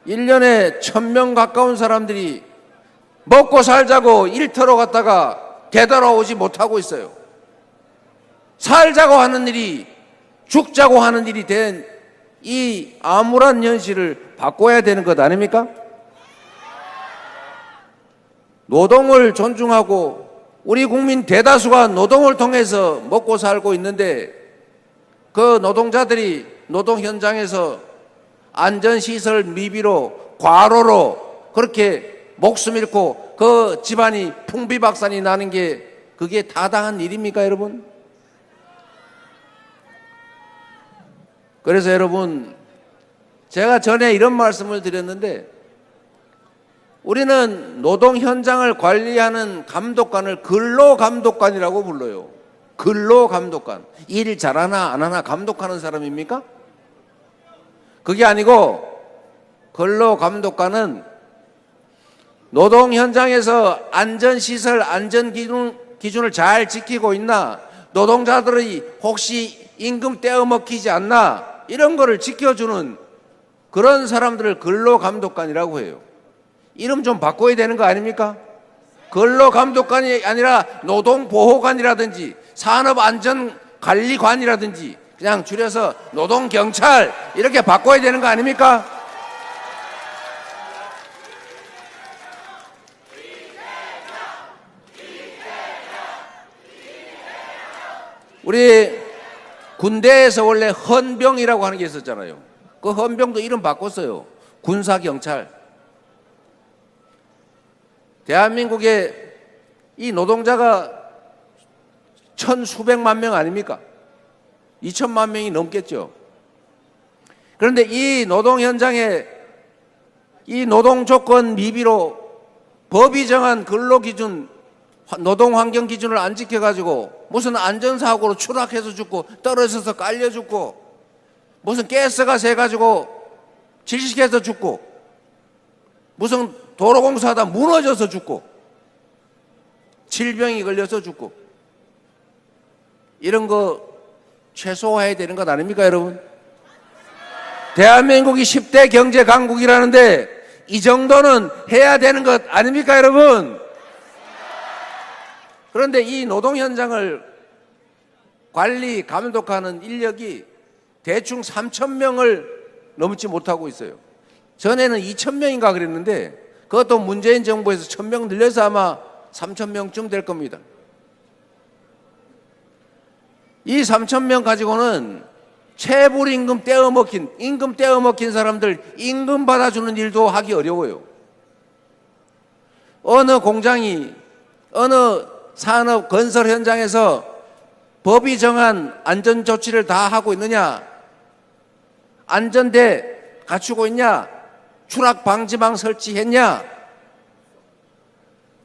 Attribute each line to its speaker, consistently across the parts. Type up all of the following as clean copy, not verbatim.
Speaker 1: 1년에 1000명 가까운 사람들이 먹고 살자고 일터로 갔다가 되돌아오지 못하고 있어요. 살자고 하는 일이 죽자고 하는 일이 된 이 암울한 현실을 바꿔야 되는 것 아닙니까? 노동을 존중하고 우리 국민 대다수가 노동을 통해서 먹고 살고 있는데 그 노동자들이 노동 현장에서 안전시설 미비로 과로로 그렇게 목숨 잃고 그 집안이 풍비박산이 나는 게 그게 타당한 일입니까, 여러분? 그래서 여러분, 제가 전에 이런 말씀을 드렸는데 우리는 노동 현장을 관리하는 감독관을 근로감독관이라고 불러요. 근로감독관. 일 잘하나 안 하나 감독하는 사람입니까? 그게 아니고 근로감독관은 노동 현장에서 안전시설, 안전기준을 잘 지키고 있나, 노동자들이 혹시 임금 떼어먹히지 않나, 이런 거를 지켜주는 그런 사람들을 근로감독관이라고 해요. 이름 좀 바꿔야 되는 거 아닙니까? 근로감독관이 아니라 노동보호관이라든지 산업안전관리관이라든지 그냥 줄여서 노동경찰 이렇게 바꿔야 되는 거 아닙니까? 우리 군대에서 원래 헌병이라고 하는 게 있었잖아요. 그 헌병도 이름 바꿨어요. 군사경찰. 대한민국에 이 노동자가 천수백만 명 아닙니까? 2천만 명이 넘겠죠. 그런데 이 노동 현장에 이 노동 조건 미비로 법이 정한 근로기준, 노동환경 기준을 안 지켜가지고 무슨 안전사고로 추락해서 죽고 떨어져서 깔려 죽고 무슨 가스가 새가지고 질식해서 죽고 무슨 도로공사하다 무너져서 죽고 질병이 걸려서 죽고 이런 거 최소화해야 되는 것 아닙니까, 여러분? 대한민국이 10대 경제 강국이라는데 이 정도는 해야 되는 것 아닙니까, 여러분? 그런데 이 노동 현장을 관리, 감독하는 인력이 대충 3,000명을 넘지 못하고 있어요. 전에는 2,000명인가 그랬는데 그것도 문재인 정부에서 1,000명 늘려서 아마 3,000명쯤 될 겁니다. 이 3,000명 가지고는 체불임금 임금 떼어먹힌 사람들 임금 받아주는 일도 하기 어려워요. 어느 공장이, 어느 산업 건설 현장에서 법이 정한 안전조치를 다 하고 있느냐, 안전대 갖추고 있냐, 추락방지망 설치했냐,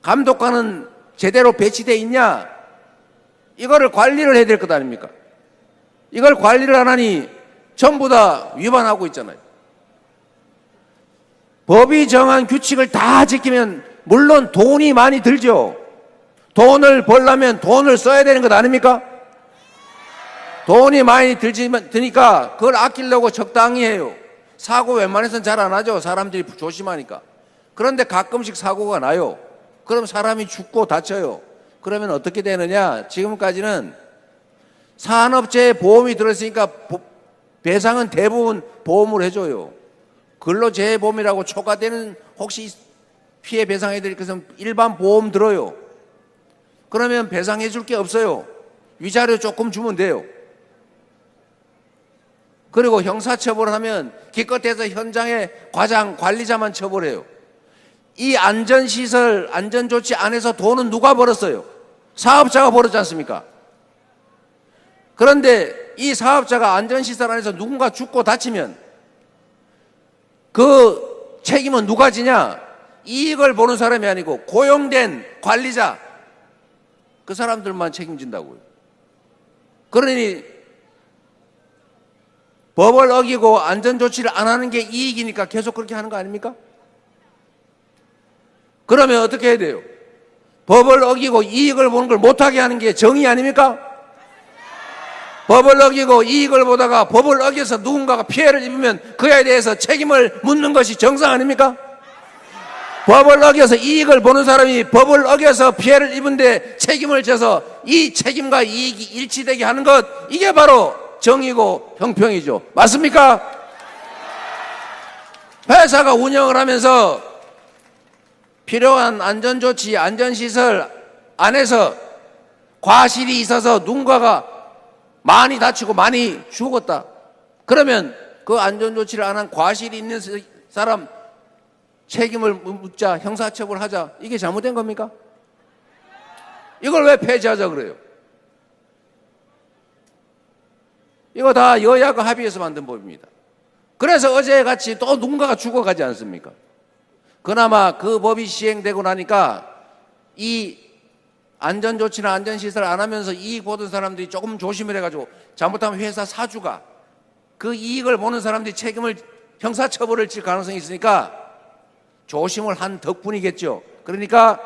Speaker 1: 감독관은 제대로 배치되어 있냐, 이거를 관리를 해야 될 것 아닙니까? 이걸 관리를 안 하니 전부 다 위반하고 있잖아요. 법이 정한 규칙을 다 지키면 물론 돈이 많이 들죠. 돈을 벌려면 돈을 써야 되는 것 아닙니까? 돈이 많이 드니까 그걸 아끼려고 적당히 해요. 사고 웬만해서는 잘 안 하죠. 사람들이 조심하니까. 그런데 가끔씩 사고가 나요. 그럼 사람이 죽고 다쳐요. 그러면 어떻게 되느냐? 지금까지는 산업재해 보험이 들어있으니까 배상은 대부분 보험을 해줘요. 근로재해보험이라고 초과되는 혹시 피해 배상해 드릴 것은 일반 보험 들어요. 그러면 배상해 줄 게 없어요. 위자료 조금 주면 돼요. 그리고 형사처벌을 하면 기껏해서 현장의 과장, 관리자만 처벌해요. 이 안전시설, 안전조치 안에서 돈은 누가 벌었어요? 사업자가 벌었지 않습니까? 그런데 이 사업자가 안전시설 안에서 누군가 죽고 다치면 그 책임은 누가 지냐? 이익을 보는 사람이 아니고 고용된 관리자, 그 사람들만 책임진다고요. 그러니 법을 어기고 안전조치를 안 하는 게 이익이니까 계속 그렇게 하는 거 아닙니까? 그러면 어떻게 해야 돼요? 법을 어기고 이익을 보는 걸 못하게 하는 게 정의 아닙니까? 법을 어기고 이익을 보다가 법을 어겨서 누군가가 피해를 입으면 그에 대해서 책임을 묻는 것이 정상 아닙니까? 법을 어겨서 이익을 보는 사람이 법을 어겨서 피해를 입은데 책임을 져서 이 책임과 이익이 일치되게 하는 것, 이게 바로 정의고 형평이죠. 맞습니까? 회사가 운영을 하면서 필요한 안전조치, 안전시설 안에서 과실이 있어서 누군가가 많이 다치고 많이 죽었다. 그러면 그 안전조치를 안 한 과실이 있는 사람 책임을 묻자, 형사처벌하자. 이게 잘못된 겁니까? 이걸 왜 폐지하자 그래요? 이거 다 여야가 합의해서 만든 법입니다. 그래서 어제같이 또 누군가가 죽어가지 않습니까? 그나마 그 법이 시행되고 나니까 이 안전조치나 안전시설 안 하면서 이익 보던 사람들이 조금 조심을 해가지고 잘못하면 회사 사주가 그 이익을 보는 사람들이 책임을, 형사처벌을 질 가능성이 있으니까 조심을 한 덕분이겠죠. 그러니까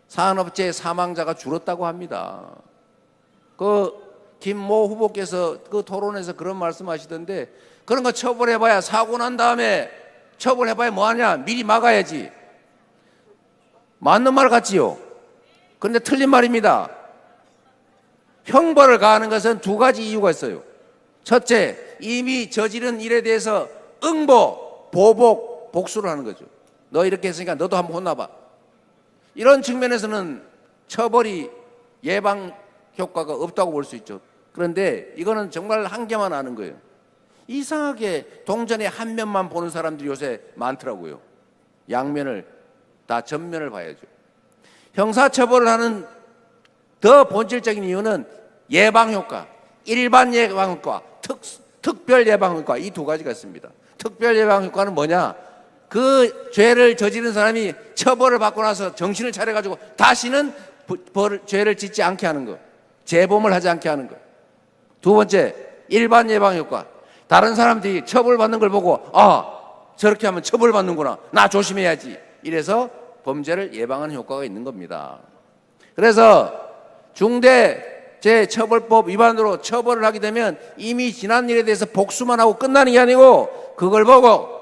Speaker 1: 산업재해 사망자가 줄었다고 합니다. 그 김모 후보께서 그 토론에서 그런 말씀하시던데, 그런 거 처벌해봐야, 사고 난 다음에 처벌해봐야 뭐하냐, 미리 막아야지. 맞는 말 같지요? 그런데 틀린 말입니다. 형벌을 가하는 것은 두 가지 이유가 있어요. 첫째, 이미 저지른 일에 대해서 응보, 보복, 복수를 하는 거죠. 너 이렇게 했으니까 너도 한번 혼나봐. 이런 측면에서는 처벌이 예방 효과가 없다고 볼 수 있죠. 그런데 이거는 정말 한계만 아는 거예요. 이상하게 동전의 한 면만 보는 사람들이 요새 많더라고요. 양면을, 다 전면을 봐야죠. 형사처벌을 하는 더 본질적인 이유는 예방효과, 일반 예방효과, 특별 예방효과, 이 두 가지가 있습니다. 특별 예방효과는 뭐냐? 그 죄를 저지른 사람이 처벌을 받고 나서 정신을 차려가지고 다시는 죄를 짓지 않게 하는 것, 재범을 하지 않게 하는 것. 두 번째, 일반 예방효과. 다른 사람들이 처벌받는 걸 보고, 아, 저렇게 하면 처벌받는구나, 나 조심해야지, 이래서 범죄를 예방하는 효과가 있는 겁니다. 그래서 중대재해처벌법 위반으로 처벌을 하게 되면 이미 지난 일에 대해서 복수만 하고 끝나는 게 아니고, 그걸 보고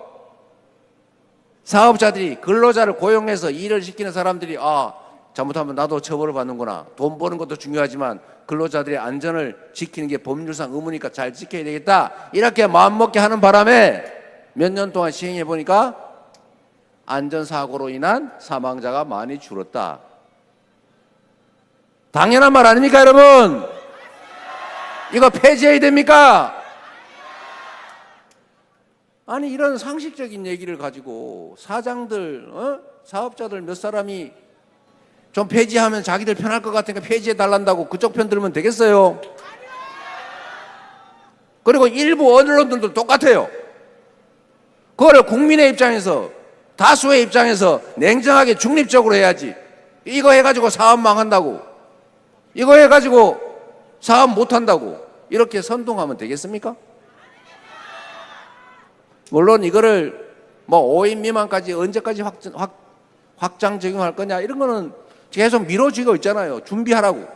Speaker 1: 사업자들이, 근로자를 고용해서 일을 시키는 사람들이, 아, 잘못하면 나도 처벌을 받는구나, 돈 버는 것도 중요하지만 근로자들의 안전을 지키는 게 법률상 의무니까 잘 지켜야 되겠다, 이렇게 마음먹게 하는 바람에 몇 년 동안 시행해 보니까 안전사고로 인한 사망자가 많이 줄었다. 당연한 말 아닙니까, 여러분? 이거 폐지해야 됩니까? 아니, 이런 상식적인 얘기를 가지고 사장들, 사업자들 몇 사람이 좀 폐지하면 자기들 편할 것 같으니까 폐지해 달란다고 그쪽 편 들으면 되겠어요? 그리고 일부 언론들도 똑같아요. 그거를 국민의 입장에서, 다수의 입장에서 냉정하게 중립적으로 해야지. 이거 해가지고 사업 망한다고, 이거 해가지고 사업 못한다고 이렇게 선동하면 되겠습니까? 물론 이거를 뭐 5인 미만까지 언제까지 확장 적용할 거냐, 이런 거는 계속 미뤄지고 있잖아요. 준비하라고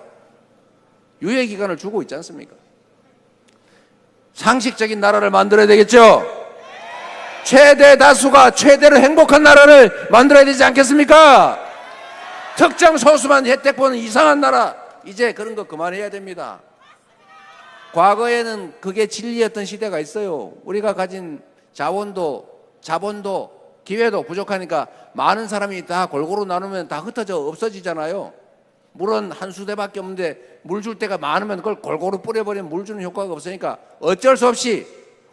Speaker 1: 유예기간을 주고 있지 않습니까? 상식적인 나라를 만들어야 되겠죠. 최대 다수가 최대로 행복한 나라를 만들어야 되지 않겠습니까? 특정 소수만 혜택 보는 이상한 나라, 이제 그런 거 그만해야 됩니다. 과거에는 그게 진리였던 시대가 있어요. 우리가 가진 자본도 기회도 부족하니까 많은 사람이 다 골고루 나누면 다 흩어져 없어지잖아요. 물은 한 수대밖에 없는데 물 줄 때가 많으면 그걸 골고루 뿌려버리면 물 주는 효과가 없으니까 어쩔 수 없이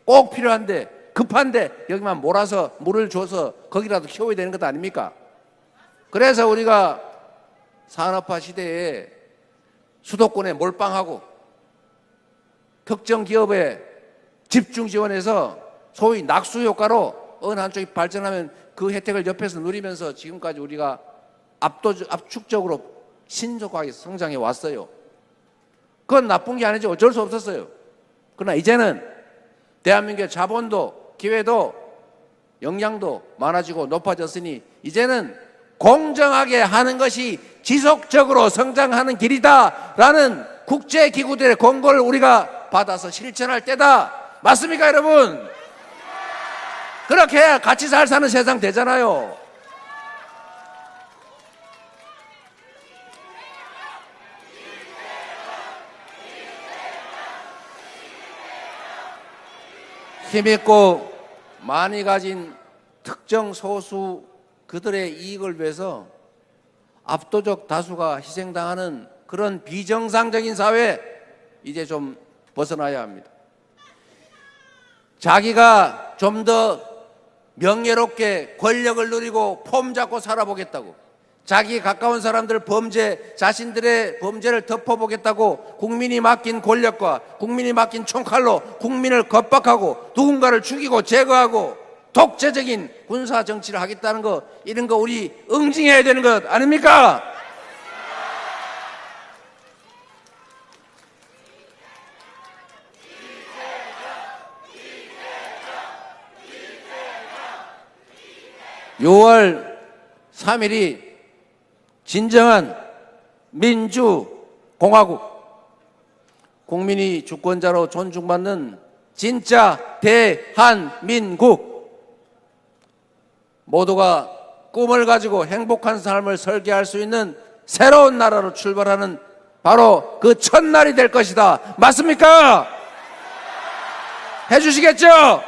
Speaker 1: 꼭 필요한데, 급한데 여기만 몰아서 물을 줘서 거기라도 키워야 되는 것 아닙니까? 그래서 우리가 산업화 시대에 수도권에 몰빵하고 특정 기업에 집중 지원해서 소위 낙수 효과로 어느 한쪽이 발전하면 그 혜택을 옆에서 누리면서 지금까지 우리가 압축적으로 신속하게 성장해 왔어요. 그건 나쁜 게 아니죠. 어쩔 수 없었어요. 그러나 이제는 대한민국의 자본도 기회도 역량도 많아지고 높아졌으니 이제는 공정하게 하는 것이 지속적으로 성장하는 길이다라는 국제기구들의 권고를 우리가 받아서 실천할 때다. 맞습니까, 여러분? 그렇게 해야 같이 잘 사는 세상 되잖아요. 힘있고 많이 가진 특정 소수 그들의 이익을 위해서 압도적 다수가 희생당하는 그런 비정상적인 사회, 이제 좀 벗어나야 합니다. 자기가 좀 더 명예롭게 권력을 누리고 폼 잡고 살아보겠다고, 자기 가까운 사람들 자신들의 범죄를 덮어보겠다고 국민이 맡긴 권력과 국민이 맡긴 총칼로 국민을 겁박하고 누군가를 죽이고 제거하고 독재적인 군사 정치를 하겠다는 거, 이런 거 우리 응징해야 되는 것 아닙니까? (6월 3일이) 진정한 민주공화국, 국민이 주권자로 존중받는 진짜 대한민국, 모두가 꿈을 가지고 행복한 삶을 설계할 수 있는 새로운 나라로 출발하는 바로 그 첫날이 될 것이다. 맞습니까? 해주시겠죠?